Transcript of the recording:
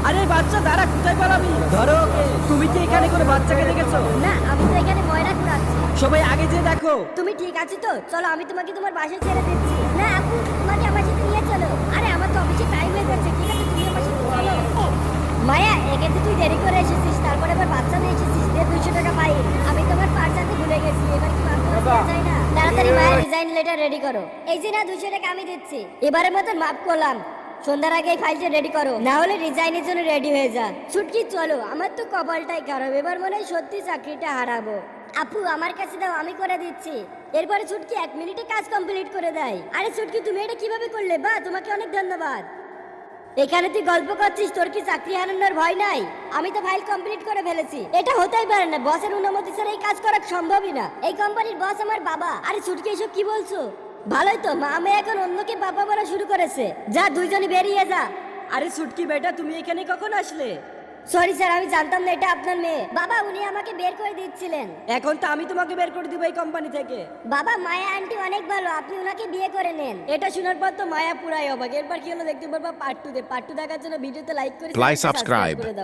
আরে বাচ্চা দাঁড়া, কোথায় পালাবি? ধরো ওকে। তুমি কি এখানে কোনো বাচ্চাকে দেখেছো? না, আমি তো এখানে ময়লা কুড়াচ্ছি। সবাই আগে যেয়ে দেখো। তুমি ঠিক আছো তো? চলো আমি তোমাকে তোমার বাসায় ছেড়ে দিচ্ছি। না আপু, তোমাকে আমার সাথে নিয়ে চলো। আরে আমার তো অফিসে টাইম হয়ে যাচ্ছে, ঠিক আছে তুমি আমার সাথে চলো। মায়া, একে তো তুই দেরি করে এসেছিস, তারপরে আবার বাচ্চা নিয়ে এসেছিস, দিয়ে 200 টাকা পাই। আমি তোমার পার্স আনতে ভুলে গেছি, এবার কি মাফ করে দেওয়া যায় না? তাড়াতাড়ি মায়ের রিজাইন লেটার রেডি করো। এই যে না, 200 টাকা আমি দিচ্ছি, এবারের মতন মাফ করলাম। সন্ধ্যার আগে এই ফাইলটা রেডি করো, না হলে রিজাইনের জন্য রেডি হয়ে যা। ছুটকি চলো, আমার তো কপালটাই খারাপ, এবার মনে হয় সত্যি চাকরিটা হারাবো। আপু আমার কাছে দাও, আমি করে দিচ্ছি। এরপরে ছুটকি 1 মিনিটে কাজ কমপ্লিট করে দেয়। আরে ছুটকি, তুমি এটা কিভাবে করলে? বা তোমাকে অনেক ধন্যবাদ। এখানে তুই গল্প করছিস, তোর কি চাকরি হারানোর ভয় নাই? আমি তো ফাইল কমপ্লিট করে ফেলেছি। এটা হতেই পারে না, বসের অনুমতি ছাড়া এই কাজ করা সম্ভবই না। এই কোম্পানির বস আমার বাবা। আরে ছুটকি, এসব কি বলছো? ভালোই তো, মা আমি এখন অন্যকে বাবা বলা শুরু করেছে। যা, দুইজনই বেরিয়ে যা। আরে ছুটকি বেটা, তুমি এখানে কখন আসলে? সরি স্যার, আমি জানতাম না এটা আপনার মেয়ে। বাবা, উনি আমাকে বের করে দিচ্ছিলেন। এখন তো আমি তোমাকে বের করে দিব এই কোম্পানি থেকে। বাবা, মায়া আন্টি অনেক ভালো, আপনি ওনাকে বিয়ে করে নেন। এটা শোনার পর তো মায়া পুরাই অবাক। এরপর কি হলো দেখতে পারবা পার্ট 2 তে। পার্ট 2 দেখার জন্য ভিডিওতে লাইক করে Like, subscribe. করে দাও।